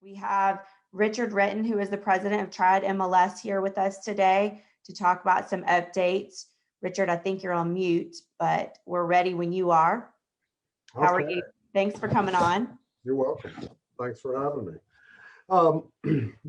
We have Richard Renton, who is the president of Triad MLS, here with us today to talk about some updates. Richard, I think you're on mute, but we're ready when you are. How are you? Thanks for coming on. You're welcome. Thanks for having me.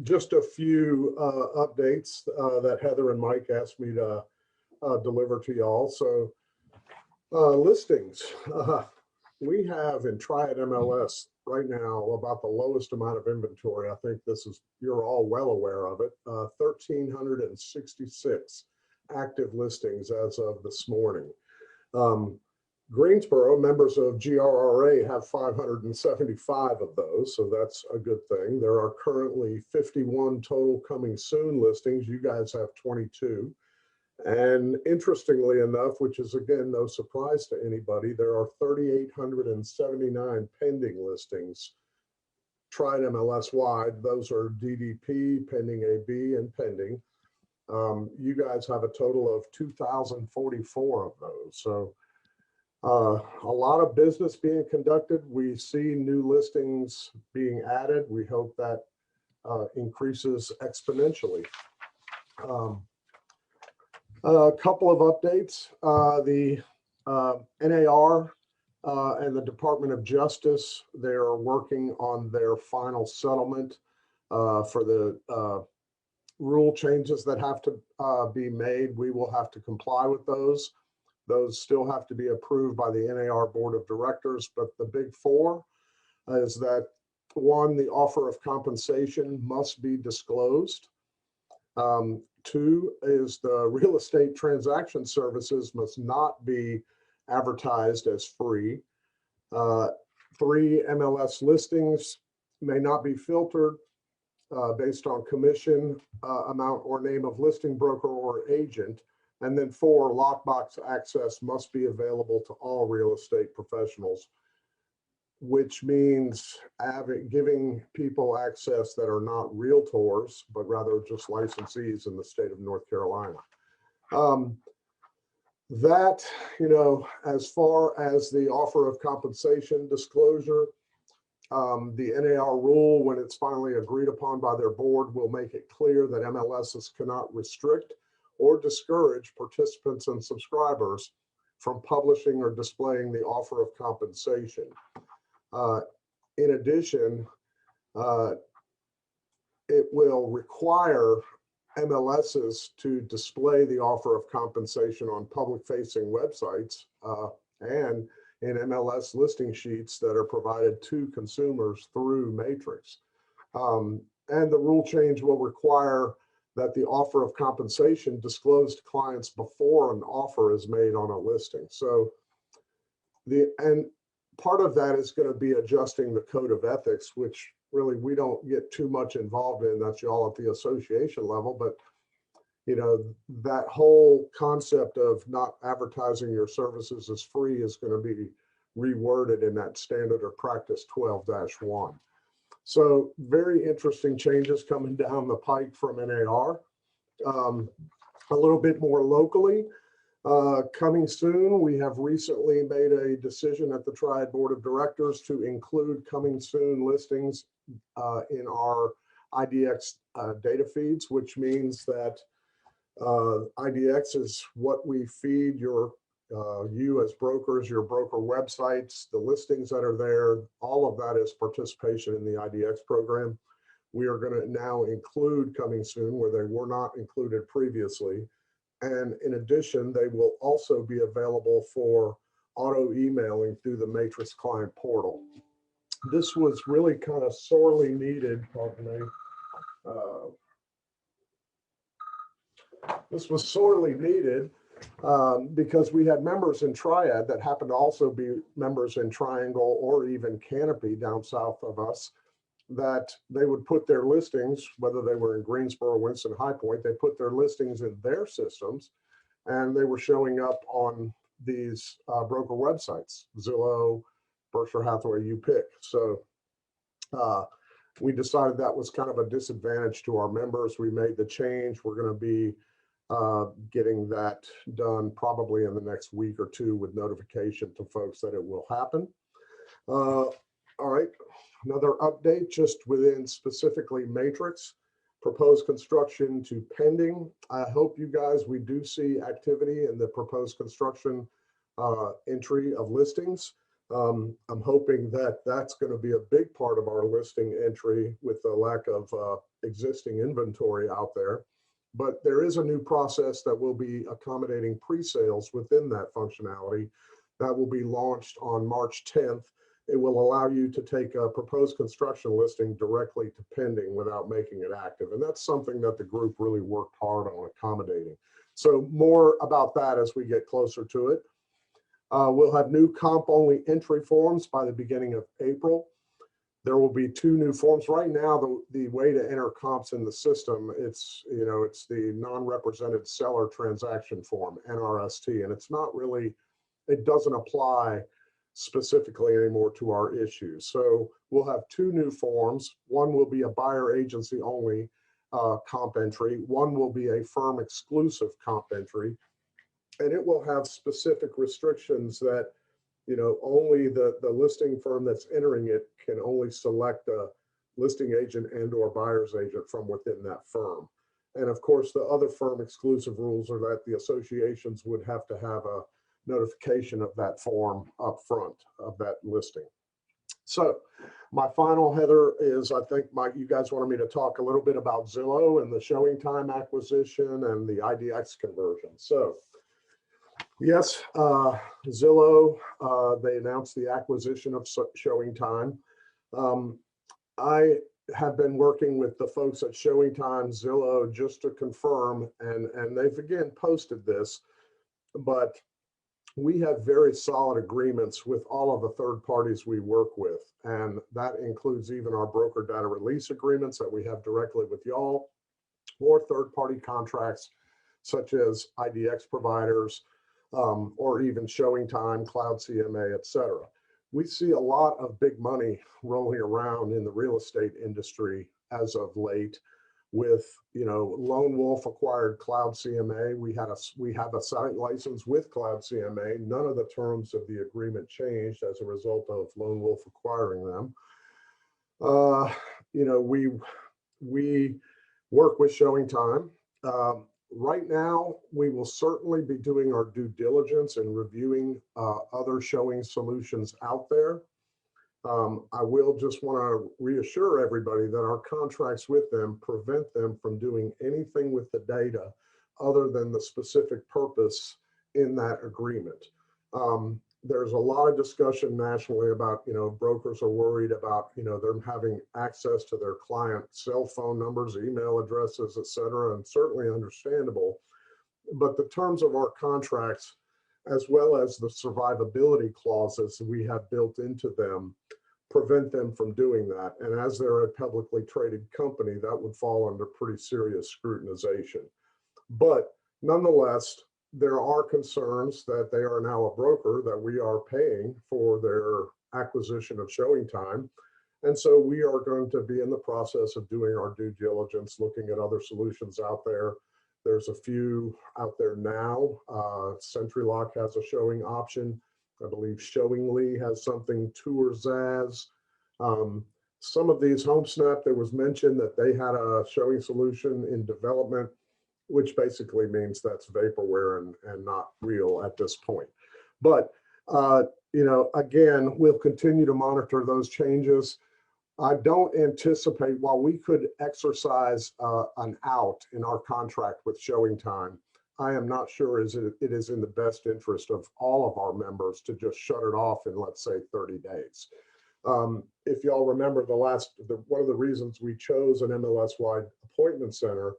Just a few updates that Heather and Mike asked me to deliver to y'all. So listings. We have in Triad MLS right now about the lowest amount of inventory. I think you're all well aware of it. 1,366 active listings as of this morning. Greensboro, members of GRRA, have 575 of those, so that's a good thing. There are currently 51 total coming soon listings. You guys have 22. And interestingly enough, which is again no surprise to anybody, there are 3,879 pending listings, Triad MLS wide. Those are DDP, pending AB, and pending. You guys have a total of 2,044 of those. So a lot of business being conducted. We see new listings being added. We hope that increases exponentially. A couple of updates. The NAR and the Department of Justice, they're working on their final settlement for the rule changes that have to be made. We will have to comply with those. Those still have to be approved by the NAR Board of Directors, but the big four is that, one, the offer of compensation must be disclosed. Two is the real estate transaction services must not be advertised as free. Three, MLS listings may not be filtered based on commission amount or name of listing broker or agent. And then four, lockbox access must be available to all real estate professionals, which means giving people access that are not realtors, but rather just licensees in the state of North Carolina. That, as far as the offer of compensation disclosure, the NAR rule, when it's finally agreed upon by their board, will make it clear that MLSs cannot restrict or discourage participants and subscribers from publishing or displaying the offer of compensation. In addition, it will require MLSs to display the offer of compensation on public-facing websites and in MLS listing sheets that are provided to consumers through Matrix. And the rule change will require that the offer of compensation disclosed to clients before an offer is made on a listing. So part of that is going to be adjusting the code of ethics, which really we don't get too much involved in. That's y'all at the association level. But, that whole concept of not advertising your services as free is going to be reworded in that standard or practice 12-1. So very interesting changes coming down the pike from NAR. A little bit more locally. Coming soon, we have recently made a decision at the Triad Board of Directors to include coming soon listings in our IDX data feeds, which means that IDX is what we feed you as brokers, your broker websites, the listings that are there. All of that is participation in the IDX program. We are going to now include coming soon where they were not included previously. And in addition, they will also be available for auto emailing through the Matrix client portal. This was really kind of sorely needed, pardon me. This was sorely needed because we had members in Triad that happened to also be members in Triangle or even Canopy down south of us, that they would put their listings, whether they were in Greensboro, Winston, High Point, they put their listings in their systems and they were showing up on these broker websites, Zillow, Berkshire Hathaway, you pick. So we decided that was kind of a disadvantage to our members. We made the change. We're going to be getting that done probably in the next week or two with notification to folks that it will happen. All right. Another update just within specifically Matrix, proposed construction to pending. I hope you guys, we do see activity in the proposed construction entry of listings. I'm hoping that that's going to be a big part of our listing entry with the lack of existing inventory out there. But there is a new process that will be accommodating pre-sales within that functionality that will be launched on March 10th. It will allow you to take a proposed construction listing directly to pending without making it active. And that's something that the group really worked hard on accommodating. So more about that as we get closer to it. We'll have new comp-only entry forms by the beginning of April. There will be 2 new forms. Right now, the way to enter comps in the system, it's the non-represented seller transaction form, NRST, and it's not really, it doesn't apply specifically anymore to our issues. So we'll have 2 new forms. One will be a buyer agency only comp entry. One will be a firm exclusive comp entry. And it will have specific restrictions that, only the listing firm that's entering it can only select a listing agent and or buyer's agent from within that firm. And of course, the other firm exclusive rules are that the associations would have to have a notification of that form up front of that listing. So my final, Heather, is I think you guys wanted me to talk a little bit about Zillow and the showing time acquisition and the IDX conversion. So yes, Zillow, they announced the acquisition of Showing Time. I have been working with the folks at Showing Time, Zillow, just to confirm, and they've again posted this, but we have very solid agreements with all of the third parties we work with. And that includes even our broker data release agreements that we have directly with y'all, or third-party contracts such as IDX providers, or even Showing Time, Cloud CMA, et cetera. We see a lot of big money rolling around in the real estate industry as of late with, Lone Wolf acquired Cloud CMA. We have a site license with Cloud CMA. None of the terms of the agreement changed as a result of Lone Wolf acquiring them. We work with Showing Time. Right now, we will certainly be doing our due diligence and reviewing other showing solutions out there. I will just want to reassure everybody that our contracts with them prevent them from doing anything with the data other than the specific purpose in that agreement. There's a lot of discussion nationally about, brokers are worried about, them having access to their client cell phone numbers, email addresses, et cetera, and certainly understandable. But the terms of our contracts, as well as the survivability clauses we have built into them, prevent them from doing that. And as they're a publicly traded company, that would fall under pretty serious scrutinization. But nonetheless, there are concerns that they are now a broker, that we are paying for their acquisition of Showing Time. And so we are going to be in the process of doing our due diligence, looking at other solutions out there. There's a few out there now. CenturyLock has a showing option. I believe Showingly has something, Tourzaz. Some of these, HomeSnap, there was mentioned that they had a showing solution in development, which basically means that's vaporware and not real at this point. But, again, we'll continue to monitor those changes. I don't anticipate, while we could exercise an out in our contract with Showing Time, I am not sure it is in the best interest of all of our members to just shut it off in, let's say, 30 days. If y'all remember one of the reasons we chose an MLS-wide appointment center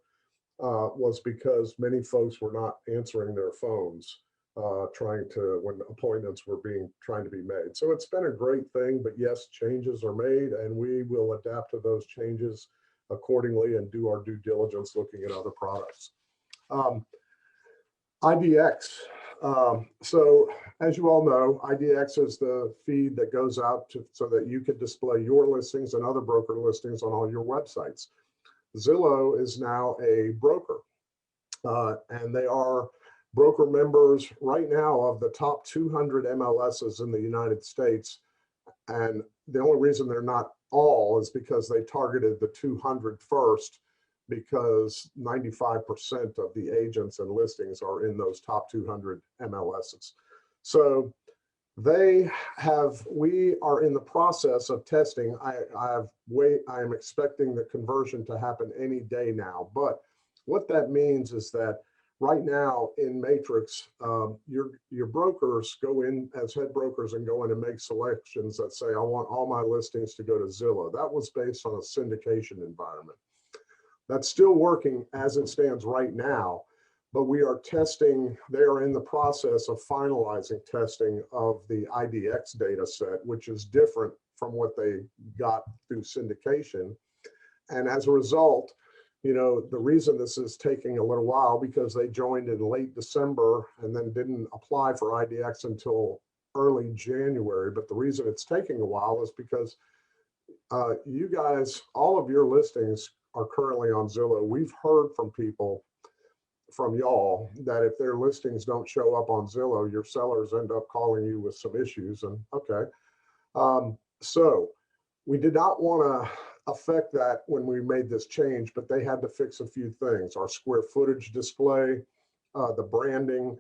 was because many folks were not answering their phones when appointments were trying to be made. So it's been a great thing, but yes, changes are made and we will adapt to those changes accordingly and do our due diligence looking at other products. IDX. So as you all know, IDX is the feed that goes out so that you can display your listings and other broker listings on all your websites. Zillow is now a broker, and they are broker members right now of the top 200 MLSs in the United States. And the only reason they're not all is because they targeted the 200 first, because 95% of the agents and listings are in those top 200 MLSs. So we are in the process of testing. I am expecting the conversion to happen any day now. But what that means is that right now in Matrix, your brokers go in as head brokers and go in and make selections that say, I want all my listings to go to Zillow. That was based on a syndication environment. That's still working as it stands right now, but we are testing. They are in the process of finalizing testing of the IDX data set, which is different from what they got through syndication. And as a result, the reason this is taking a little while, because they joined in late December and then didn't apply for IDX until early January. But the reason it's taking a while is because you guys, all of your listings are currently on Zillow. We've heard from people, from y'all, that if their listings don't show up on Zillow, your sellers end up calling you with some issues. And okay, so we did not want to affect that when we made this change, but they had to fix a few things. Our square footage display, the branding,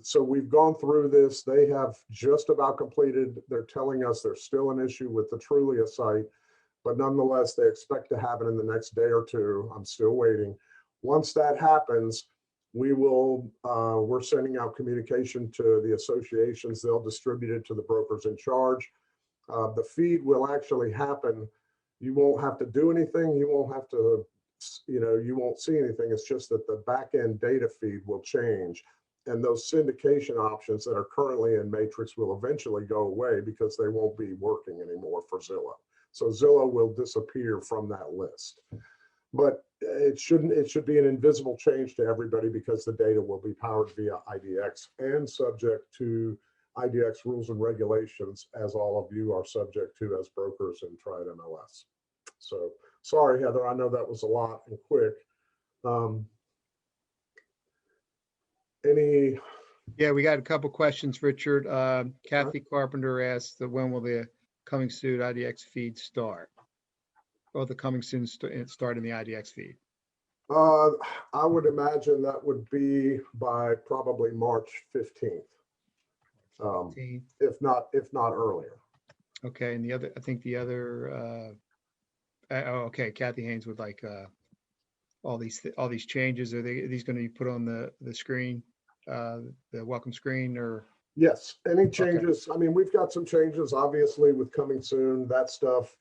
so we've gone through this. They have just about completed. They're telling us there's still an issue with the Trulia site, but nonetheless, they expect to have it in the next day or two. I'm still waiting. Once that happens, we're sending out communication to the associations. They'll distribute it to the brokers in charge. The feed will actually happen. You won't have to do anything. You won't have to, you won't see anything. It's just that the back end data feed will change. And those syndication options that are currently in Matrix will eventually go away because they won't be working anymore for Zillow. So Zillow will disappear from that list. But it should be an invisible change to everybody, because the data will be powered via IDX and subject to IDX rules and regulations, as all of you are subject to as brokers in Triad MLS. So sorry, Heather, I know that was a lot and quick. Yeah, we got a couple questions, Richard. Kathy Carpenter asked, when will the coming soon IDX feed start? Or the coming soon start in the IDX feed? I would imagine that would be by probably March 15th. 15th. If not earlier. Okay, and okay, Kathy Haynes would like all these changes. Are these going to be put on the screen, the welcome screen, or? Yes, any changes. Okay. I mean, we've got some changes, obviously, with coming soon, that stuff.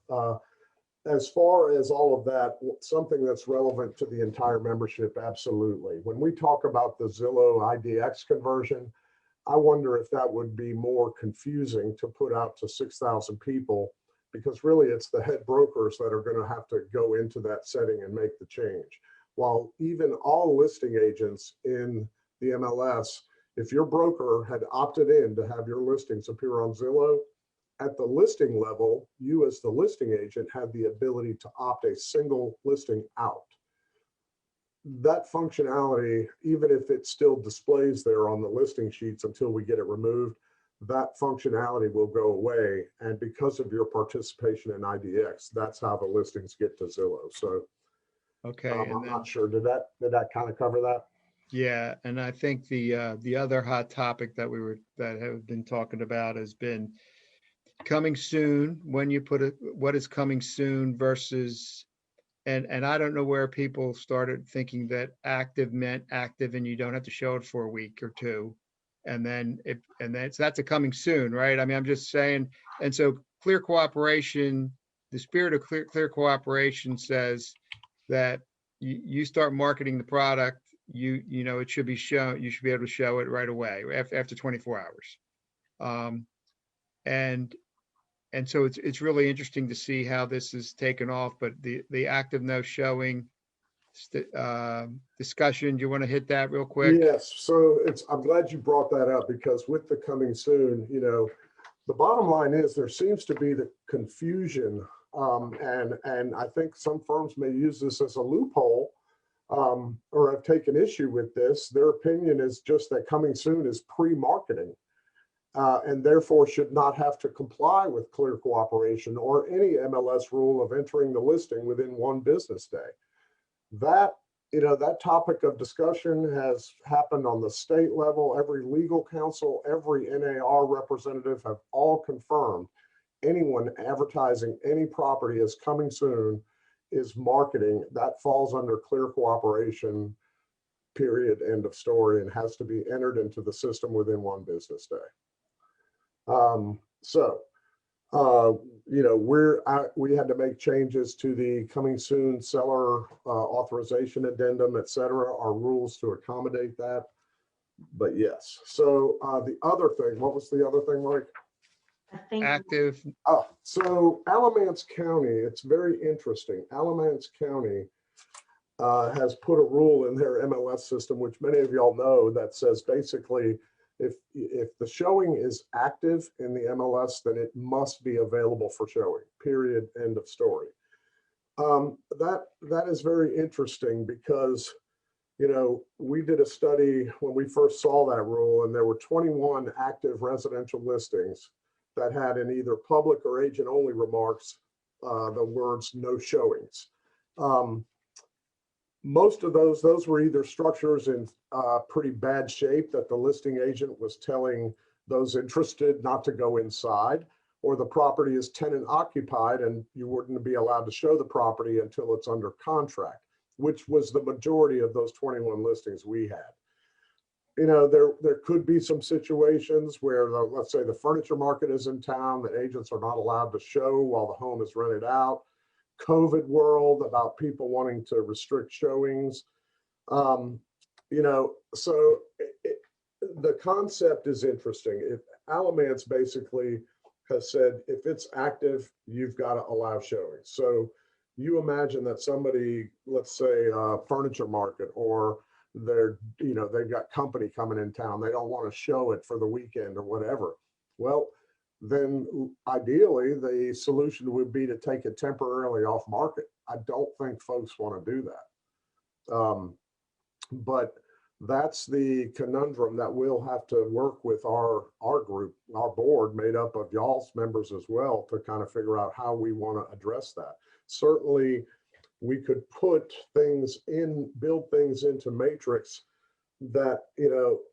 As far as all of that, something that's relevant to the entire membership, absolutely. When we talk about the Zillow IDX conversion, I wonder if that would be more confusing to put out to 6,000 people, because really it's the head brokers that are going to have to go into that setting and make the change. While even all listing agents in the MLS, if your broker had opted in to have your listings appear on Zillow, at the listing level, you as the listing agent have the ability to opt a single listing out. That functionality, even if it still displays there on the listing sheets until we get it removed, that functionality will go away. And because of your participation in IDX, that's how the listings get to Zillow. So okay, I'm not sure. Did that kind of cover that? Yeah, and I think the other hot topic that have been talking about has been coming soon. When you put what is coming soon versus, and I don't know where people started thinking that active meant active and you don't have to show it for a week or two, and then so that's a coming soon, right? I mean, I'm just saying. And so clear cooperation, the spirit of clear cooperation says that you start marketing the product, it should be shown. You should be able to show it right away after 24 hours. And so it's really interesting to see how this is taken off. But the active no showing discussion, do you want to hit that real quick? Yes. So I'm glad you brought that up, because with the coming soon, the bottom line is there seems to be the confusion, and I think some firms may use this as a loophole, or have taken issue with this. Their opinion is just that coming soon is pre-marketing. and therefore should not have to comply with clear cooperation or any MLS rule of entering the listing within 1 business day. That, that topic of discussion has happened on the state level. Every legal counsel, every NAR representative have all confirmed anyone advertising any property as coming soon is marketing. That falls under clear cooperation, period, end of story, and has to be entered into the system within 1 business day. We had to make changes to the coming soon seller authorization addendum, et cetera, our rules to accommodate that. But yes, so the other thing, what was the other thing, Mike? I think Active. Oh, so Alamance County, it's very interesting. Alamance County has put a rule in their MLS system, which many of y'all know, that says basically if the showing is active in the MLS, then it must be available for showing, period, end of story. That is very interesting because, we did a study when we first saw that rule, and there were 21 active residential listings that had in either public or agent only remarks the words no showings. Most of those were either structures in pretty bad shape that the listing agent was telling those interested not to go inside, or the property is tenant occupied and you wouldn't be allowed to show the property until it's under contract, which was the majority of those 21 listings we had. There could be some situations where, let's say the furniture market is in town, the agents are not allowed to show while the home is rented out. COVID world about people wanting to restrict showings. So the concept is interesting. If Alamance basically has said, if it's active, you've got to allow showings. So you imagine that somebody, let's say furniture market, or they've got company coming in town, they don't want to show it for the weekend or whatever. Well, then ideally the solution would be to take it temporarily off market. I don't think folks want to do that. But that's the conundrum that we'll have to work with our group, our board made up of y'all's members as well, to kind of figure out how we want to address that. Certainly we could put things in, build things into Matrix that,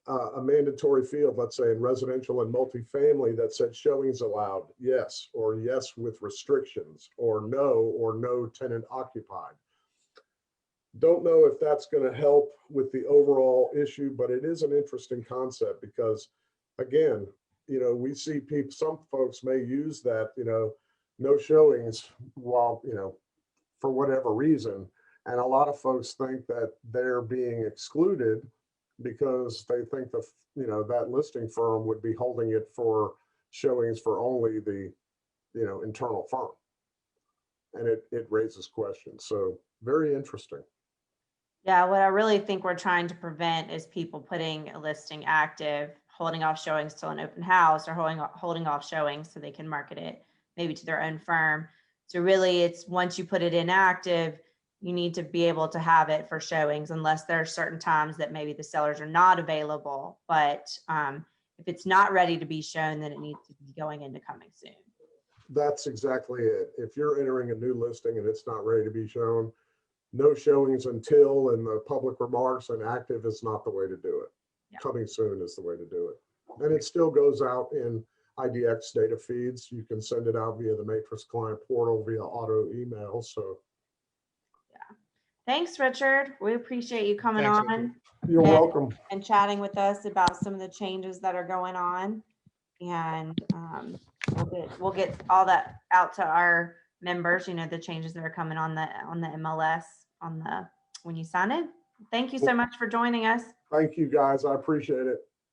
a mandatory field, let's say in residential and multifamily, that said showings allowed, yes, or yes with restrictions, or no tenant occupied. Don't know if that's going to help with the overall issue, but it is an interesting concept because, again, we see people, some folks may use that, no showings while, for whatever reason. And a lot of folks think that they're being excluded because they think that listing firm would be holding it for showings for only the, internal firm. And it raises questions. So very interesting. Yeah, what I really think we're trying to prevent is people putting a listing active, holding off showings till an open house, or holding off showings so they can market it maybe to their own firm. So really it's, once you put it inactive, you need to be able to have it for showings, unless there are certain times that maybe the sellers are not available. But if it's not ready to be shown, then it needs to be going into coming soon. That's exactly it. If you're entering a new listing and it's not ready to be shown, no showings until, in the public remarks, and active is not the way to do it. Yeah. Coming soon is the way to do it. And it still goes out in IDX data feeds. You can send it out via the Matrix client portal via auto email. So yeah. Thanks, Richard. We appreciate you coming on. You're welcome. And chatting with us about some of the changes that are going on. And we'll get all that out to our members, the changes that are coming on the MLS when you sign in. Thank you so much for joining us. Thank you guys. I appreciate it.